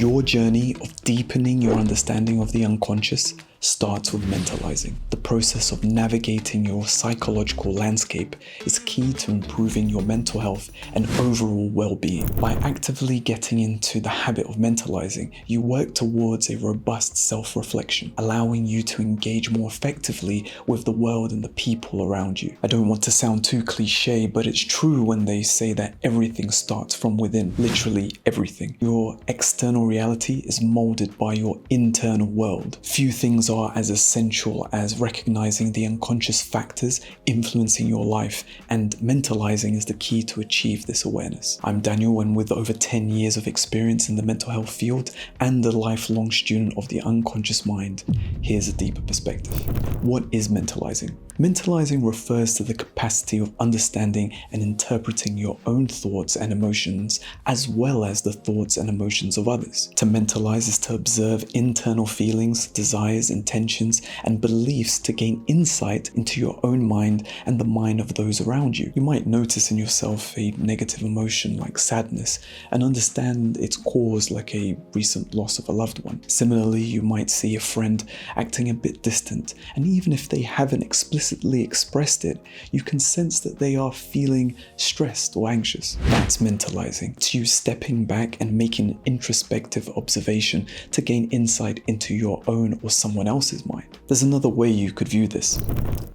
Your journey of deepening your understanding of the unconscious starts with mentalizing. The process of navigating your psychological landscape is key to improving your mental health and overall well-being. By actively getting into the habit of mentalizing, you work towards a robust self-reflection, allowing you to engage more effectively with the world and the people around you. I don't want to sound too cliche, but it's true when they say that everything starts from within. Literally everything. Your external reality is molded by your internal world. Few things are as essential as recognizing the unconscious factors influencing your life, and mentalizing is the key to achieve this awareness. I'm Daniel, and with over 10 years of experience in the mental health field and a lifelong student of the unconscious mind, here's a deeper perspective. What is mentalizing? Mentalizing refers to the capacity of understanding and interpreting your own thoughts and emotions, as well as the thoughts and emotions of others. To mentalize is to observe internal feelings, desires, intentions, and beliefs to gain insight into your own mind and the mind of those around you. You might notice in yourself a negative emotion like sadness and understand its cause, like a recent loss of a loved one. Similarly, you might see a friend acting a bit distant, and even if they haven't explicitly expressed it, you can sense that they are feeling stressed or anxious. That's mentalizing. It's you stepping back and making an introspective observation to gain insight into your own or someone else's mind. There's another way you could view this.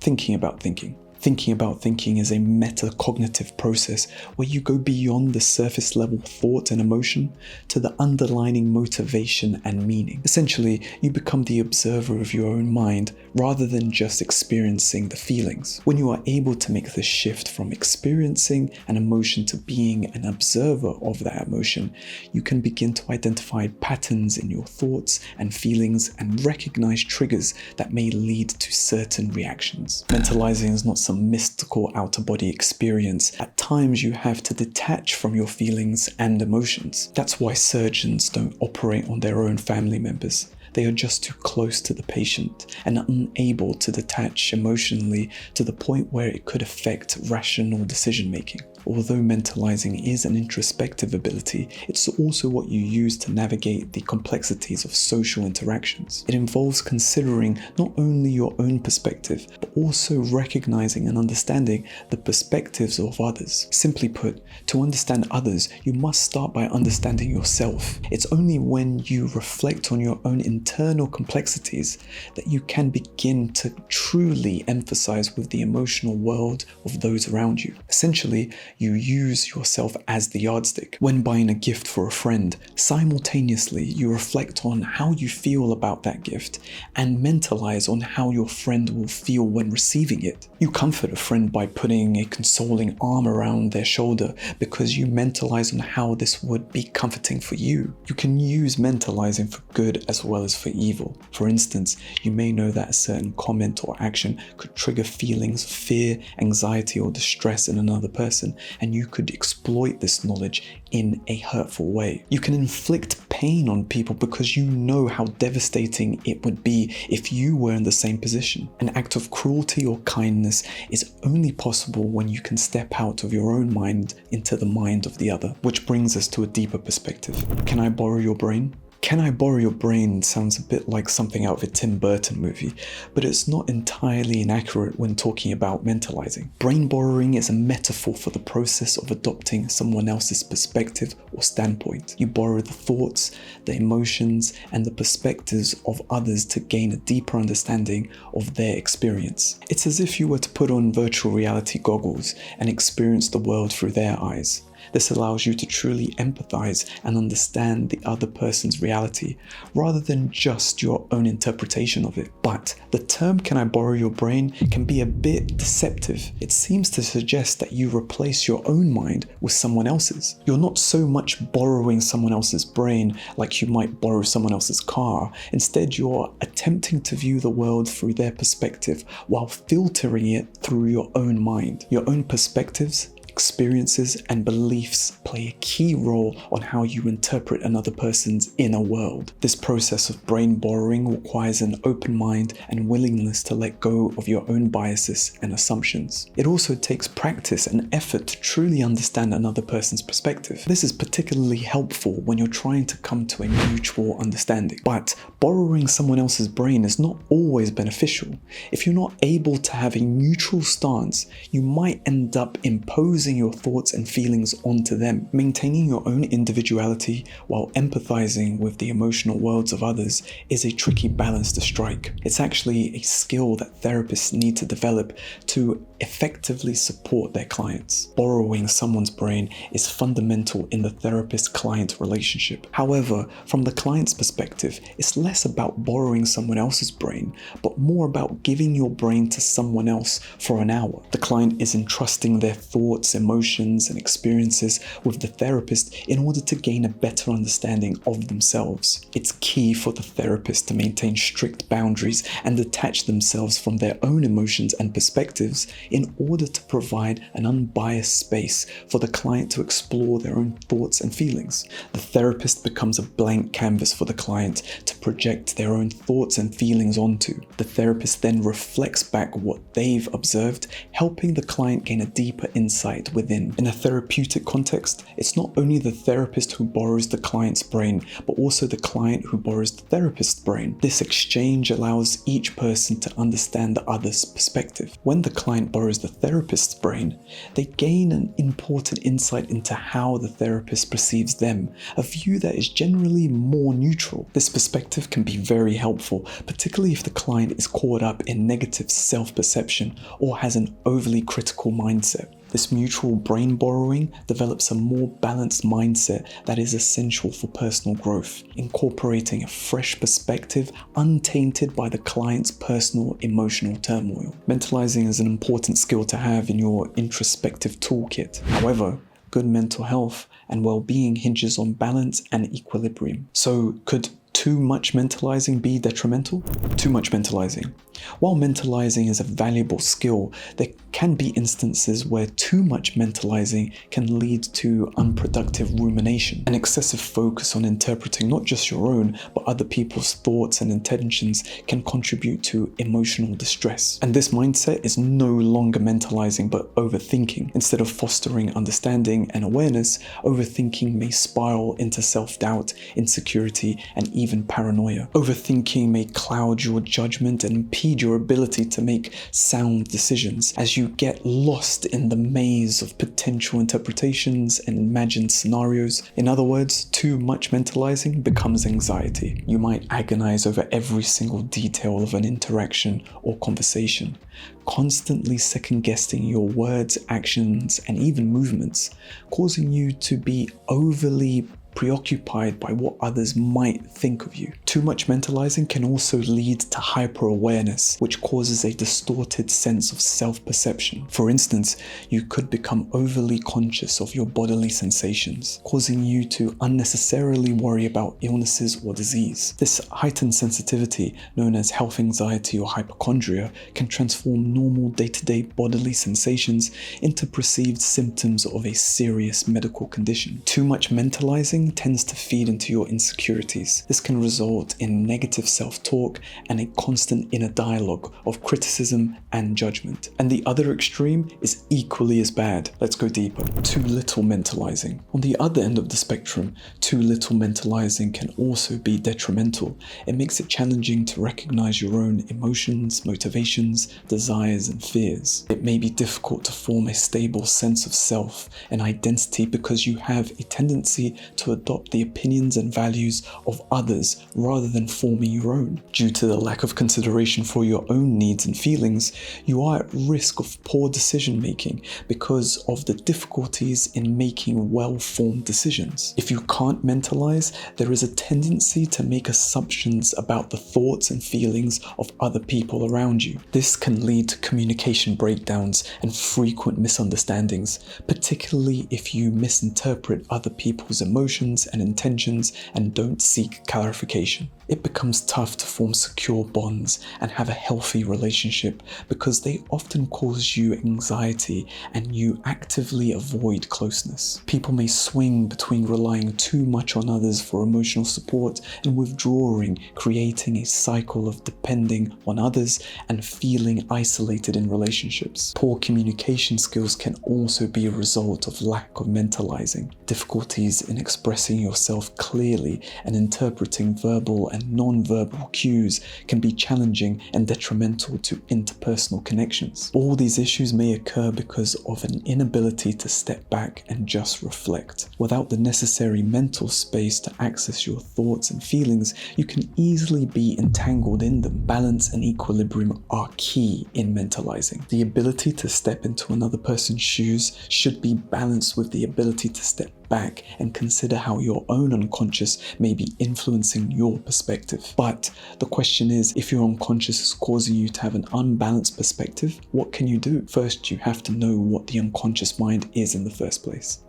Thinking about thinking. Thinking about thinking is a metacognitive process where you go beyond the surface level thought and emotion to the underlying motivation and meaning. Essentially, you become the observer of your own mind rather than just experiencing the feelings. When you are able to make the shift from experiencing an emotion to being an observer of that emotion, you can begin to identify patterns in your thoughts and feelings and recognize triggers that may lead to certain reactions. Mentalizing is not some mystical out-of-body experience. At times you have to detach from your feelings and emotions. That's why surgeons don't operate on their own family members. They are just too close to the patient and unable to detach emotionally to the point where it could affect rational decision making. Although mentalizing is an introspective ability, it's also what you use to navigate the complexities of social interactions. It involves considering not only your own perspective, but also recognizing and understanding the perspectives of others. Simply put, to understand others, you must start by understanding yourself. It's only when you reflect on your own internal complexities that you can begin to truly emphasize with the emotional world of those around you. Essentially, you use yourself as the yardstick. When buying a gift for a friend, simultaneously you reflect on how you feel about that gift and mentalize on how your friend will feel when receiving it. You comfort a friend by putting a consoling arm around their shoulder because you mentalize on how this would be comforting for you. You can use mentalizing for good as well as for evil. For instance, you may know that a certain comment or action could trigger feelings of fear, anxiety, or distress in another person, and you could exploit this knowledge in a hurtful way. You can inflict pain on people because you know how devastating it would be if you were in the same position. An act of cruelty or kindness is only possible when you can step out of your own mind into the mind of the other. Which brings us to a deeper perspective. Can I borrow your brain? Can I borrow your brain sounds a bit like something out of a Tim Burton movie, but it's not entirely inaccurate when talking about mentalizing. Brain borrowing is a metaphor for the process of adopting someone else's perspective or standpoint. You borrow the thoughts, the emotions, and the perspectives of others to gain a deeper understanding of their experience. It's as if you were to put on virtual reality goggles and experience the world through their eyes. This allows you to truly empathize and understand the other person's reality, rather than just your own interpretation of it. But the term "can I borrow your brain" can be a bit deceptive. It seems to suggest that you replace your own mind with someone else's. You're not so much borrowing someone else's brain like you might borrow someone else's car. Instead, you're attempting to view the world through their perspective while filtering it through your own mind. Your own perspectives experiences, and beliefs play a key role on how you interpret another person's inner world. This process of brain borrowing requires an open mind and willingness to let go of your own biases and assumptions. It also takes practice and effort to truly understand another person's perspective. This is particularly helpful when you're trying to come to a mutual understanding. But borrowing someone else's brain is not always beneficial. If you're not able to have a neutral stance, you might end up imposing your thoughts and feelings onto them. Maintaining your own individuality while empathizing with the emotional worlds of others is a tricky balance to strike. It's actually a skill that therapists need to develop to effectively support their clients. Borrowing someone's brain is fundamental in the therapist-client relationship. However, from the client's perspective, it's less about borrowing someone else's brain, but more about giving your brain to someone else for an hour. The client is entrusting their thoughts, emotions, and experiences with the therapist in order to gain a better understanding of themselves. It's key for the therapist to maintain strict boundaries and detach themselves from their own emotions and perspectives in order to provide an unbiased space for the client to explore their own thoughts and feelings. The therapist becomes a blank canvas for the client to project their own thoughts and feelings onto. The therapist then reflects back what they've observed, helping the client gain a deeper insight within. In a therapeutic context, it's not only the therapist who borrows the client's brain, but also the client who borrows the therapist's brain. This exchange allows each person to understand the other's perspective. When the client borrows the therapist's brain, they gain an important insight into how the therapist perceives them, a view that is generally more neutral. This perspective can be very helpful, particularly if the client is caught up in negative self-perception or has an overly critical mindset. This mutual brain borrowing develops a more balanced mindset that is essential for personal growth, incorporating a fresh perspective untainted by the client's personal emotional turmoil. Mentalizing is an important skill to have in your introspective toolkit. However, good mental health and well-being hinges on balance and equilibrium. So could too much mentalizing be detrimental? Too much mentalizing. While mentalizing is a valuable skill, there can be instances where too much mentalizing can lead to unproductive rumination. An excessive focus on interpreting not just your own, but other people's thoughts and intentions can contribute to emotional distress. And this mindset is no longer mentalizing, but overthinking. Instead of fostering understanding and awareness, overthinking may spiral into self-doubt, insecurity, and even paranoia. Overthinking may cloud your judgment and impede your ability to make sound decisions as you get lost in the maze of potential interpretations and imagined scenarios. In other words, too much mentalizing becomes anxiety. You might agonize over every single detail of an interaction or conversation, constantly second-guessing your words, actions, and even movements, causing you to be overly preoccupied by what others might think of you. Too much mentalizing can also lead to hyper-awareness, which causes a distorted sense of self-perception. For instance, you could become overly conscious of your bodily sensations, causing you to unnecessarily worry about illnesses or disease. This heightened sensitivity, known as health anxiety or hypochondria, can transform normal day-to-day bodily sensations into perceived symptoms of a serious medical condition. Too much mentalizing tends to feed into your insecurities. This can result in negative self-talk and a constant inner dialogue of criticism and judgment. And the other extreme is equally as bad. Let's go deeper. Too little mentalizing. On the other end of the spectrum, too little mentalizing can also be detrimental. It makes it challenging to recognize your own emotions, motivations, desires, and fears. It may be difficult to form a stable sense of self and identity because you have a tendency to adopt the opinions and values of others rather than forming your own. Due to the lack of consideration for your own needs and feelings, you are at risk of poor decision making because of the difficulties in making well-formed decisions. If you can't mentalize, there is a tendency to make assumptions about the thoughts and feelings of other people around you. This can lead to communication breakdowns and frequent misunderstandings, particularly if you misinterpret other people's emotions and intentions and don't seek clarification. It becomes tough to form secure bonds and have a healthy relationship because they often cause you anxiety and you actively avoid closeness. People may swing between relying too much on others for emotional support and withdrawing, creating a cycle of depending on others and feeling isolated in relationships. Poor communication skills can also be a result of lack of mentalizing. Difficulties in expressing yourself clearly and interpreting verbal and non-verbal cues can be challenging and detrimental to interpersonal connections. All these issues may occur because of an inability to step back and just reflect. Without the necessary mental space to access your thoughts and feelings, you can easily be entangled in them. Balance and equilibrium are key in mentalizing. The ability to step into another person's shoes should be balanced with the ability to step back and consider how your own unconscious may be influencing your perspective. But the question is, if your unconscious is causing you to have an unbalanced perspective, what can you do? First, you have to know what the unconscious mind is in the first place.